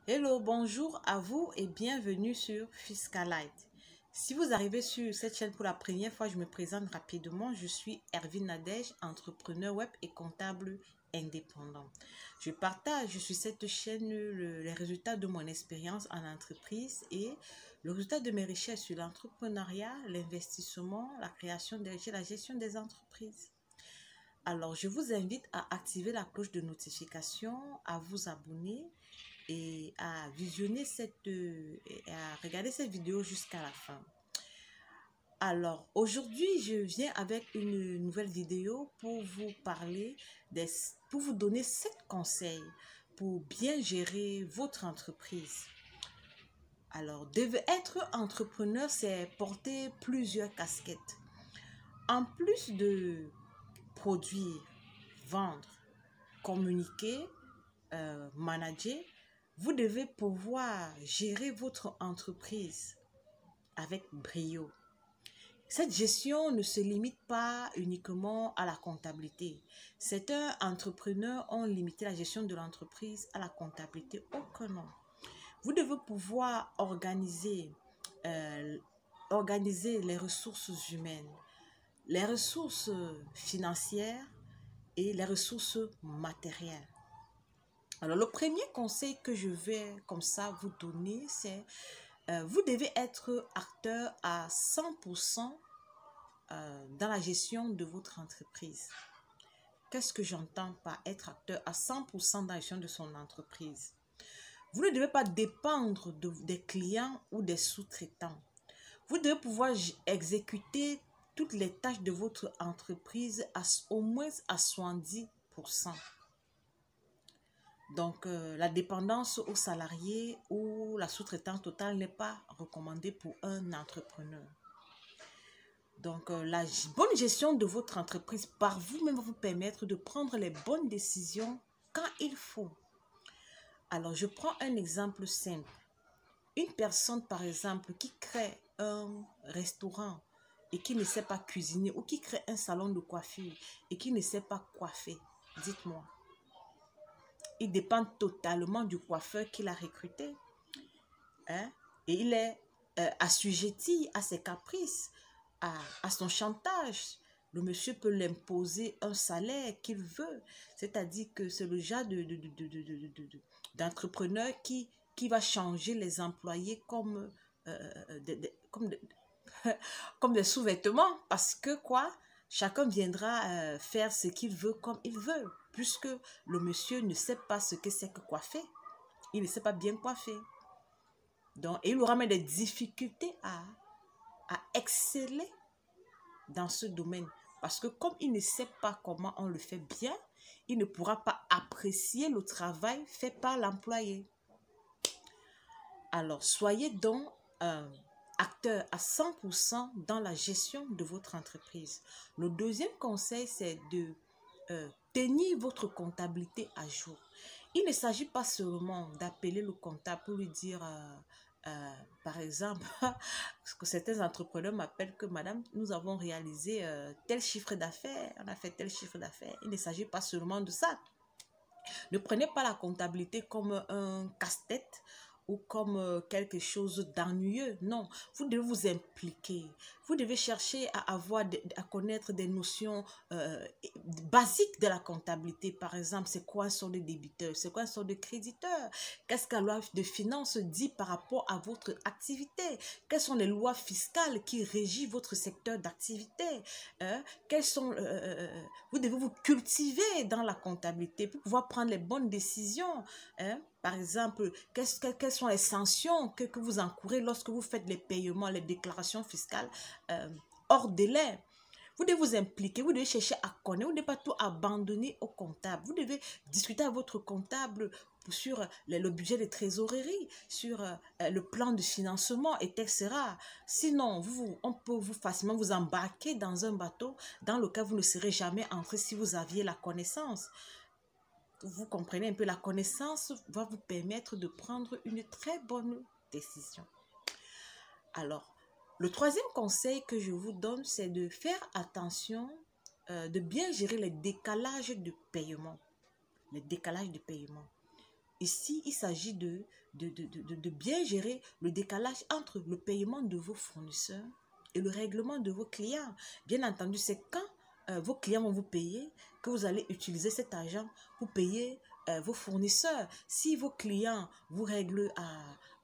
Hello, bonjour à vous et bienvenue sur Fiscalite. Si vous arrivez sur cette chaîne pour la première fois, je me présente rapidement. Je suis Ervine Nadège, entrepreneur web et comptable indépendant. Je partage sur cette chaîne les résultats de mon expérience en entreprise et le résultat de mes recherches sur l'entrepreneuriat, l'investissement, la création des richesses, la gestion des entreprises. Alors, je vous invite à activer la cloche de notification, à vous abonner et à visionner à regarder cette vidéo jusqu'à la fin. Alors, aujourd'hui, je viens avec une nouvelle vidéo pour vous parler, pour vous donner 7 conseils pour bien gérer votre entreprise. Alors, être entrepreneur, c'est porter plusieurs casquettes. En plus de produire, vendre, communiquer, manager, vous devez pouvoir gérer votre entreprise avec brio. Cette gestion ne se limite pas uniquement à la comptabilité. Certains entrepreneurs ont limité la gestion de l'entreprise à la comptabilité. Aucun non. Vous devez pouvoir organiser les ressources humaines, les ressources financières et les ressources matérielles. Alors, le premier conseil que je vais comme ça vous donner, c'est vous devez être acteur à 100% dans la gestion de votre entreprise. Qu'est-ce que j'entends par être acteur à 100% dans la gestion de son entreprise? Vous ne devez pas dépendre des clients ou des sous-traitants. Vous devez pouvoir exécuter toutes les tâches de votre entreprise au moins à 70%. Donc, la dépendance aux salariés ou la sous-traitance totale n'est pas recommandée pour un entrepreneur. Donc, la bonne gestion de votre entreprise par vous-même va vous permettre de prendre les bonnes décisions quand il faut. Alors, je prends un exemple simple. Une personne, par exemple, qui crée un restaurant et qui ne sait pas cuisiner, ou qui crée un salon de coiffure et qui ne sait pas coiffer, dites-moi. Il dépend totalement du coiffeur qu'il a recruté. Hein? Et il est assujetti à ses caprices, à son chantage. Le monsieur peut l'imposer un salaire qu'il veut. C'est-à-dire que c'est le genre d'entrepreneur qui va changer les employés comme des sous-vêtements. Parce que quoi? Chacun viendra faire ce qu'il veut comme il veut. Puisque le monsieur ne sait pas ce que c'est que coiffer. Il ne sait pas bien coiffer. Donc, il aura même des difficultés à exceller dans ce domaine. Parce que comme il ne sait pas comment on le fait bien, il ne pourra pas apprécier le travail fait par l'employé. Alors, soyez donc acteur à 100% dans la gestion de votre entreprise. Le deuxième conseil, c'est de tenir votre comptabilité à jour. Il ne s'agit pas seulement d'appeler le comptable pour lui dire, par exemple, parce que certains entrepreneurs m'appellent que madame, nous avons réalisé tel chiffre d'affaires, on a fait tel chiffre d'affaires. Il ne s'agit pas seulement de ça. Ne prenez pas la comptabilité comme un casse-tête ou comme quelque chose d'ennuyeux. Non, vous devez vous impliquer. Vous devez chercher à connaître des notions basiques de la comptabilité. Par exemple, c'est quoi un solde de débiteur? C'est quoi un solde de créditeur? Qu'est-ce que la loi de finances dit par rapport à votre activité? Quelles sont les lois fiscales qui régissent votre secteur d'activité? Vous devez vous cultiver dans la comptabilité pour pouvoir prendre les bonnes décisions. Par exemple, quelles sont les sanctions que vous encourez lorsque vous faites les paiements, les déclarations fiscales hors délai? Vous devez vous impliquer, vous devez chercher à connaître, vous ne devez pas tout abandonner au comptable. Vous devez discuter avec votre comptable sur le budget de trésorerie, sur le plan de financement, etc. Sinon, on peut facilement vous embarquer dans un bateau dans lequel vous ne serez jamais entré si vous aviez la connaissance. Vous comprenez un peu, la connaissance va vous permettre de prendre une très bonne décision. Alors, le troisième conseil que je vous donne, c'est de faire attention, de bien gérer les décalages de paiement. Les décalages de paiement. Ici, il s'agit de bien gérer le décalage entre le paiement de vos fournisseurs et le règlement de vos clients. Bien entendu, c'est quand vos clients vont vous payer que vous allez utiliser cet argent pour payer vos fournisseurs. Si vos clients vous règlent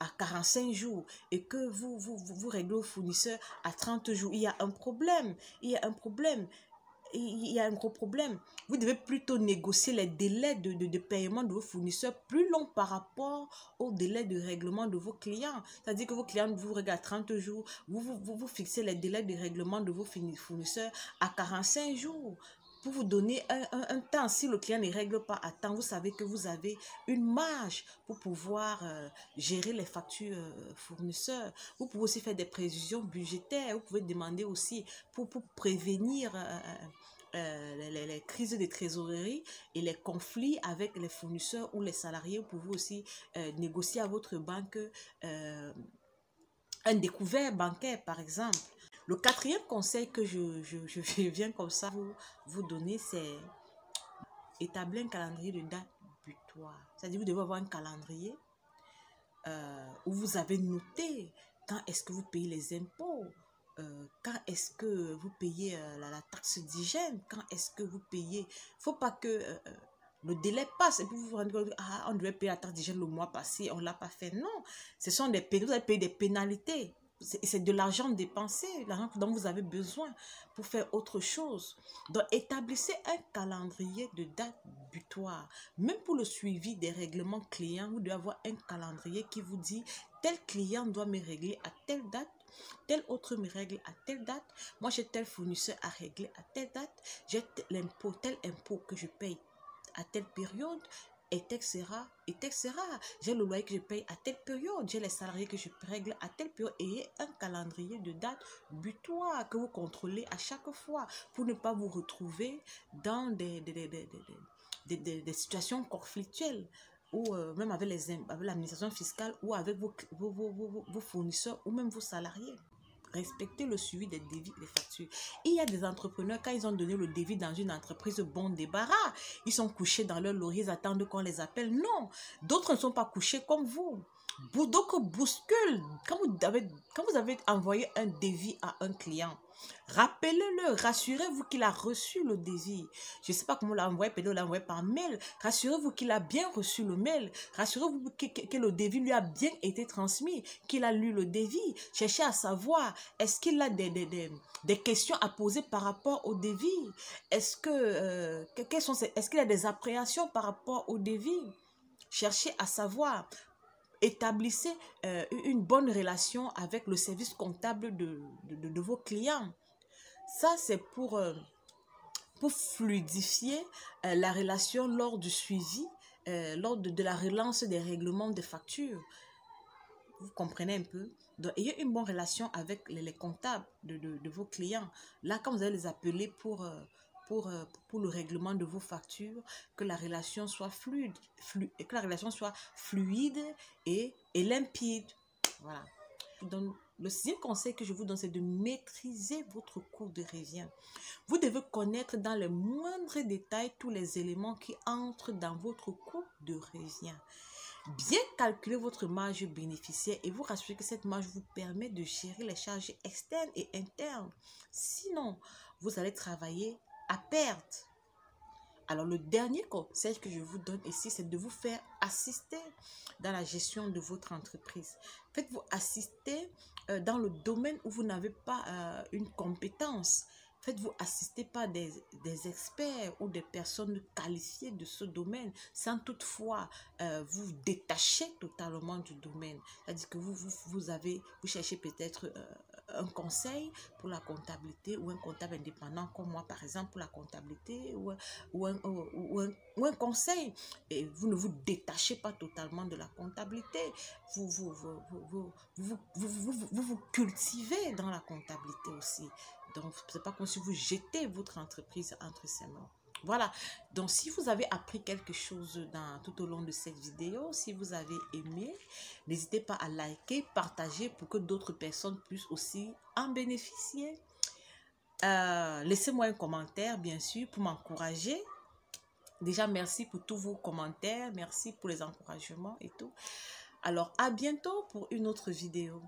à 45 jours et que vous réglez aux fournisseurs à 30 jours, il y a un problème. Il y a un problème. Il y a un gros problème. Vous devez plutôt négocier les délais de paiement de vos fournisseurs plus longs par rapport au délai de règlement de vos clients. C'est-à-dire que vos clients vous regardent 30 jours, vous fixez les délais de règlement de vos fournisseurs à 45 jours pour vous donner un temps. Si le client ne règle pas à temps, vous savez que vous avez une marge pour pouvoir gérer les factures fournisseurs. Vous pouvez aussi faire des prévisions budgétaires. Vous pouvez demander aussi pour prévenir les crises de trésorerie et les conflits avec les fournisseurs ou les salariés. Vous pouvez aussi négocier à votre banque un découvert bancaire, par exemple. Le quatrième conseil que je viens comme ça vous donner, c'est établir un calendrier de date butoir. C'est-à-dire que vous devez avoir un calendrier où vous avez noté quand est-ce que vous payez les impôts, quand est-ce que vous payez la taxe d'hygiène, quand est-ce que vous payez. Il ne faut pas que le délai passe et puis vous vous rendez compte, ah, on devait payer la taxe d'hygiène le mois passé, on ne l'a pas fait. Non, ce sont des pénalités, vous allez payer des pénalités. C'est de l'argent dépensé, l'argent dont vous avez besoin pour faire autre chose. Donc, établissez un calendrier de date butoir. Même pour le suivi des règlements clients, vous devez avoir un calendrier qui vous dit tel client doit me régler à telle date, tel autre me règle à telle date, moi j'ai tel fournisseur à régler à telle date, j'ai tel impôt que je paye à telle période, etc. J'ai le loyer que je paye à telle période, j'ai les salariés que je règle à telle période et un calendrier de date butoir que vous contrôlez à chaque fois pour ne pas vous retrouver dans des situations conflictuelles ou même avec l'administration fiscale ou avec vos fournisseurs ou même vos salariés. Respectez le suivi des devis et des factures. Il y a des entrepreneurs, quand ils ont donné le devis dans une entreprise, bon débarras, ils sont couchés dans leur laurier, ils attendent qu'on les appelle. Non, d'autres ne sont pas couchés comme vous. D'autres bousculent. Quand vous avez envoyé un devis à un client, rappelez-le, rassurez-vous qu'il a reçu le devis. Je ne sais pas comment l'a envoyé, peut-être l'a envoyé par mail. Rassurez-vous qu'il a bien reçu le mail. Rassurez-vous que le devis lui a bien été transmis, qu'il a lu le devis. Cherchez à savoir, est-ce qu'il a des questions à poser par rapport au devis? Est-ce qu'il a des appréhensions par rapport au devis? Cherchez à savoir. Établissez une bonne relation avec le service comptable de vos clients. Ça, c'est pour fluidifier la relation lors du suivi, lors de la relance des règlements des factures. Vous comprenez un peu? Donc, ayez une bonne relation avec les comptables de vos clients. Là, quand vous allez les appeler pour le règlement de vos factures, que la relation soit fluide et limpide. Voilà. Donc, le sixième conseil que je vous donne, c'est de maîtriser votre coût de revient. Vous devez connaître dans les moindres détails tous les éléments qui entrent dans votre coût de revient. Bien calculer votre marge bénéficiaire et vous rassurer que cette marge vous permet de gérer les charges externes et internes. Sinon, vous allez travailler à perte. Alors, le dernier conseil que je vous donne ici, c'est de vous faire assister dans la gestion de votre entreprise. Faites-vous assister dans le domaine où vous n'avez pas une compétence. Faites-vous assister par des experts ou des personnes qualifiées de ce domaine sans toutefois vous détacher totalement du domaine. C'est-à-dire que vous cherchez peut-être un conseil pour la comptabilité ou un comptable indépendant comme moi par exemple pour la comptabilité ou un conseil et vous ne vous détachez pas totalement de la comptabilité. Vous cultivez dans la comptabilité aussi. Donc, ce n'est pas comme si vous jetez votre entreprise entre ses mains. Voilà. Donc, si vous avez appris quelque chose tout au long de cette vidéo, si vous avez aimé, n'hésitez pas à liker, partager pour que d'autres personnes puissent aussi en bénéficier. Laissez-moi un commentaire, bien sûr, pour m'encourager. Déjà, merci pour tous vos commentaires. Merci pour les encouragements et tout. Alors, à bientôt pour une autre vidéo.